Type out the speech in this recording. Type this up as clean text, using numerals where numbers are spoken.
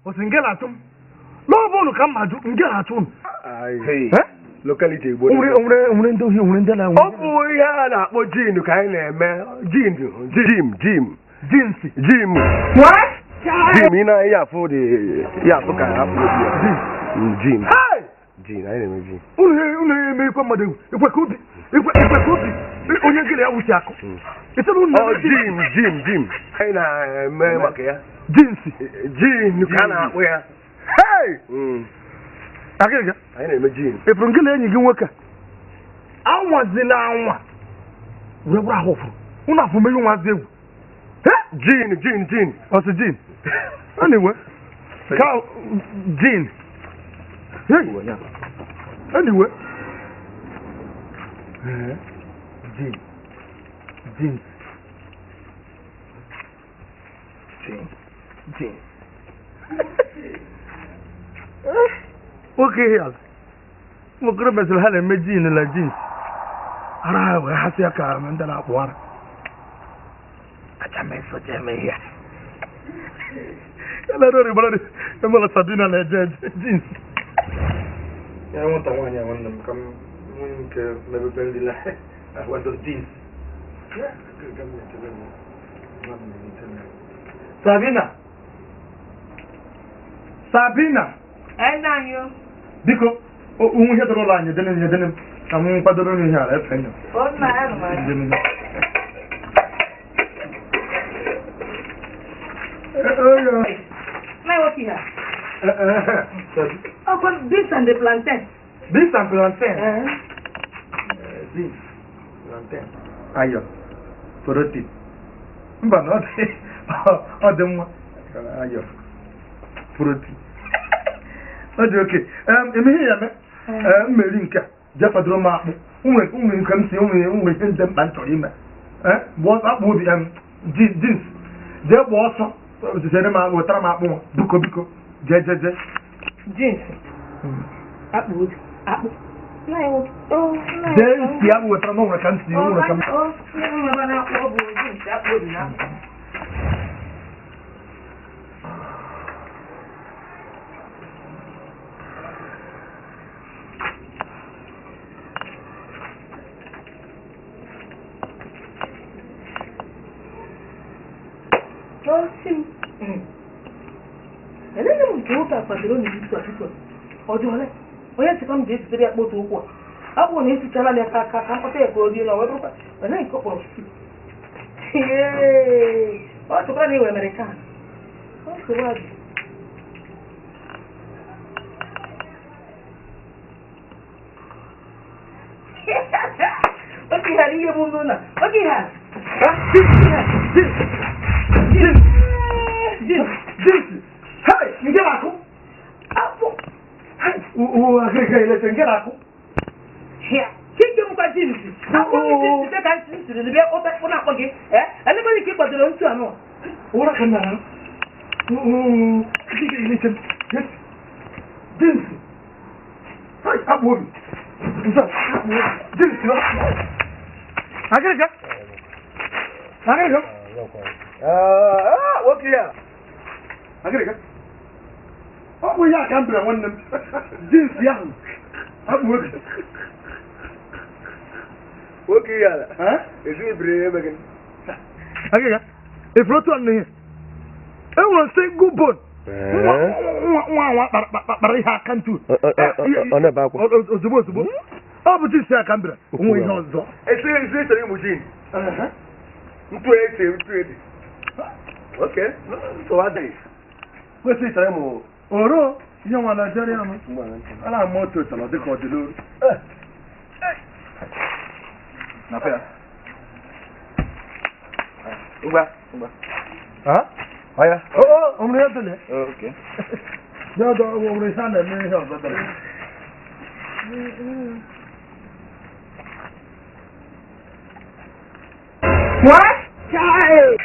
Osingelatum. Lobolu kamadu ngelatum. Hey. Locality Igbo. Umre ndo hi umre ndala. Ọ bụ ihe a na-akpọ gin ka anyị na-eme. Jim. What? Jim ị na ya afụ dị ya afụ ka afụ Jim. Hey! Jim anyị na-eme Jim. Unu eme ikwe mmadụ ikwe ka obi. Onye gele ya wuchi akụ. Jim. Anyị na-eme maka ya. Jim ka a na-akpọ ya. Hey! Agịga. Anyị na-eme Jim. Efuru ngele enyi gị nwoke. Anwazila anwa. Were bụrụ ahụ furu. Unu afụ mmeri nwazi egwu. Jin. Ọsị Jin. Anyway. Ka Jin. Hey. Anyway. Jin. Okay, yes. Mo kuro besel hala me Jin la Jin. Ara wa hasiya ka man dala kwara. Acha me so je me ya. Ala ro ri balade. Mo la sadina la Jin. Ya wanta wanya wannan kam mun ke lebe bendila. Wanta Jin. Sabina. Enanyo. Biko, unwe ihe dọrọ anyị dene ka m kwadoro n'ihe a efe nyo. O na ya ma. My what here? Oh, but beans and the plantain. Beans and plantain. Beans. Plantain. Ayo. Foroti. Mba na ọ dị mma. Ayo. Foroti. Ọ dị oke. Emeghe ya me. Mmeri nke jefadoro m akpụ. Ụmụ nke m si ụmụ ihe ndị mkpa m chọrọ ime. Bụ akpụ obi jeans. Jee gba ọsọ. Zere m wetara m akpụ nwa. Biko. Jee. Jeans. Akpụ obi. Akpụ. Jee isi akpụ wetara m nwere ka m si nwere ka m. Akpụ obi na. Sim. Ele não mudou para fazer o nível aqui. Olha, olha se como disse seria botar o corpo. A boa nesse tela ali a até agora não vai trocar. Mas nem copo. Olha tu para nem o americano. Olha tu vai. Okey hari ya bunda. Okey ha. Jin. Hey, ngela ko. Apo. Hey, agreguei ele ngela ko. Ya, kinga mu ka Jin. Apo ni se ka Jin ni be o ta na ko ge. Ele ba ni ke padro ntu anu. Ora kana. Listen. Yes. Jin. Hey, apo. Jin. Agreguei. Okay ya. Agreguei. Apo ya kambra wannan. Jin ya. Apo. Okay ya. Esi bre begin. Agreguei. E floto an I want to say good bone. But I can't do. On the back. Ozubo. Oh, but this is a camera. We know so. It's a machine. Okay. So what day? What's this time? Oro, you want to journey? I'm more to tell the court. Nafia. Huh? Oh, yeah. Oh, I'm here today. Okay. No, we're standing here. What? Child!